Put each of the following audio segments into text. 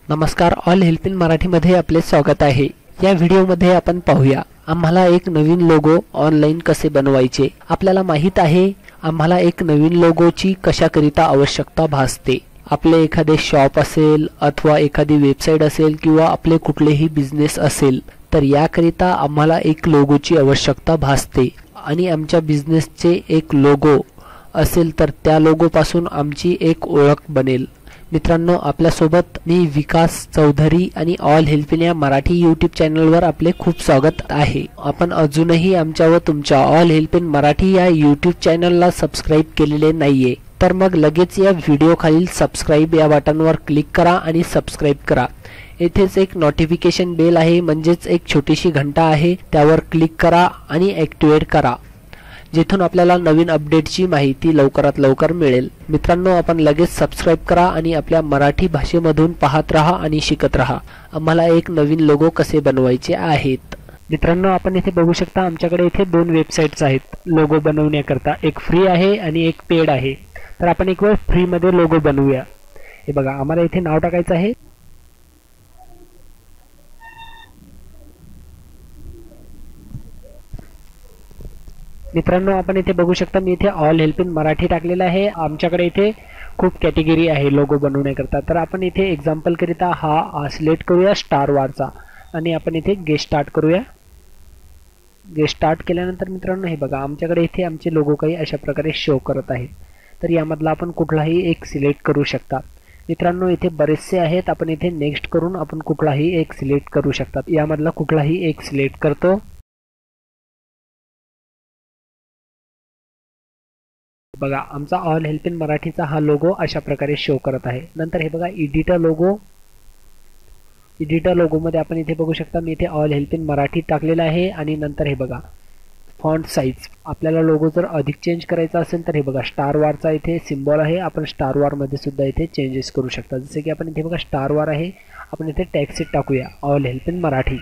नमस्कार, all help in मराठीमध्ये आपले स्वागत आहे। या व्हिडिओमध्ये आपण पाहूया आम्हाला एक नवीन लोगो ऑनलाइन कसे बनवायचे। आपल्याला माहित आहे आम्हाला एक नवीन लोगोची कशाकरिता आवश्यकता भासते। आपले एखादे शॉप असेल अथवा एखादी वेबसाईट असेल किंवा आपले कुठलेही बिझनेस असेल तर याकरिता आम्हाला एक लोगोची आवश्यकता भासते आणि आमच्या बिझनेसचे एक लोगो असेल तर त्या लोगोपासून आमची एक ओळख बनेल। मित्रांनो, आपल्या सोबत मी विकास चौधरी आणि ऑल हेल्प इन या मराठी यूट्यूब चॅनलवर आपले खूप स्वागत आहे। आपण अजूनही आमच्या व तुमच्या ऑल हेल्प इन मराठी या यूट्यूब चॅनलला सबस्क्राइब केलेले नाहीये तर मग लगेच या व्हिडिओ खालील सबस्क्राइब या बटनवर क्लिक करा आणि सबस्क्राइब करा। येथेच एक नोटिफिकेशन बेल आहे म्हणजेच एक छोटीशी घंटा आहे, त्यावर क्लिक करा आणि ॲक्टिवेट करा, जेथून आपल्याला नवीन अपडेटची माहिती लवकरात लवकर मिळेल। मित्रांनो, आपण लगेच सबस्क्राइब करा आणि आपल्या मराठी भाषेमधून पाहत रहा आणि शिकत रहा। आम्हाला एक नवीन लोगो कसे बनवायचे आहेत। मित्रांनो, आपण इथे बघू शकता आमच्याकडे इथे दोन वेबसाईट्स आहेत लोगो बनवण्याकरता, एक फ्री आहे आणि एक पेड आहे। तर आपण एक वेळ फ्री मध्ये लोगो बनवूया। हे बघा, आम्हाला इथे नाव टाकायचं आहे मित्रांनो, आपण इथे बघू शकता मी इथे ऑल हेल्प इन मराठी टाकलेला आहे। आमच्याकडे इथे खूप कॅटेगरी आहे लोगो बनवण्याकरता। तर आपण इथे एक्झाम्पल करिता हा सिलेक्ट करूया स्टार वारचा आणि आपण इथे गेट स्टार्ट करूया। गेट स्टार्ट केल्यानंतर मित्रांनो हे बघा, आमच्याकडे इथे आमचे लोगो काही अशा प्रकारे शो करत आहेत। तर यामधला आपण कुठलाही एक सिलेक्ट करू शकता। मित्रांनो, इथे बरेचसे आहेत, आपण इथे नेक्स्ट करून आपण कुठलाही एक सिलेक्ट करू शकता। यामधला कुठलाही एक सिलेक्ट करतो। बघा, आमचा ऑल हेल्प इन मराठीचा हा लोगो अशा प्रकारे शो करत आहे। नंतर हे बघा एडिटर लोगो मध्ये आपण इथे बघू शकता मी इथे ऑल हेल्प इन मराठी टाकलेला आहे आणि नंतर हे बघा फॉन्ट साइज, आपल्याला लोगो जर अधिक चेंज करायचा असेल तर हे बघा स्टार वारचा इथे सिम्बॉल आहे, आपण स्टार वार मध्ये सुद्धा इथे चेंजेस करू शकता। जसे की आपण इथे बघा स्टार वार आहे, आपण इथे टॅक्स टाकूया ऑल हेल्प इन मराठी।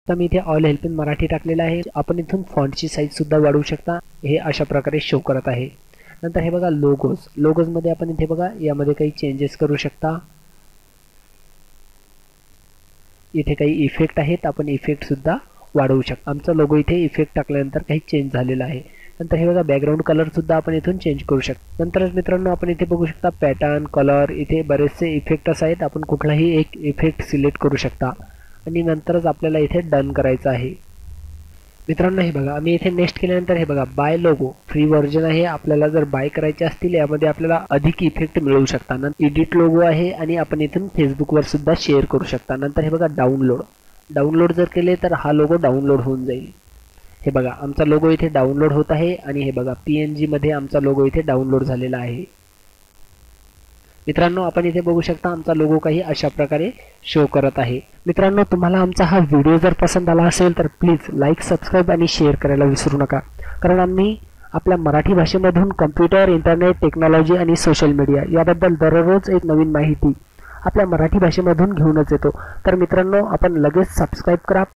मी इथे ऑल हेल्प इन मराठी टाकलेला आहे। आपण इथून फॉन्टची साईज सुद्धा वाढवू शकता। हे अशा प्रकारे शो करत आहे। नंतर हे बघा लोगोज मध्ये आपण इथे बघा यामध्ये काही चेंजेस करू शकता। इथे काही इफेक्ट आहेत, आपण इफेक्ट सुद्धा वाढवू शकता। आमचा लोगो इथे इफेक्ट टाकल्यानंतर काही चेंज झालेला आहे। नंतर हे बघा बॅकग्राऊंड कलर सुद्धा आपण इथून चेंज करू शकतो। नंतरच मित्रांनो आपण इथे बघू शकता पॅटर्न कलर, इथे बरेचसे इफेक्ट्स आहेत, आपण कुठलाही एक इफेक्ट सिलेक्ट करू शकता आणि नंतरच आपल्याला इथे डन करायचं आहे। मित्रांनो हे बघा, आम्ही इथे नेक्स्ट केल्यानंतर हे बघा बाय लोगो फ्री व्हर्जन आहे। आपल्याला जर बाय करायचे असतील यामध्ये आपल्याला अधिक इफेक्ट मिळवू शकता। नंतर एडिट लोगो आहे आणि आपण इथून फेसबुकवर सुद्धा शेअर करू शकता। नंतर हे बघा डाउनलोड जर केले तर हा लोगो डाउनलोड होऊन जाईल। हे बघा आमचा लोगो इथे डाउनलोड होत आहे आणि हे बघा PNG मध्ये आमचा लोगो इथे डाउनलोड झालेला आहे। मित्रांनो, आपण इथे बघू शकता आमचा लोगो काही अशा प्रकारे शो करत आहे। मित्रांनो, तुम्हाला आमचा हा व्हिडिओ जर पसंत आला असेल तर प्लीज लाईक, सबस्क्राइब आणि शेअर करायला विसरू नका, कारण आम्ही आपल्या मराठी भाषेमधून कम्प्युटर, इंटरनेट, टेक्नॉलॉजी आणि सोशल मीडिया याबद्दल दररोज एक नवीन माहिती आपल्या मराठी भाषेमधून घेऊनच येतो। तर मित्रांनो, आपण लगेच सबस्क्राइब करा,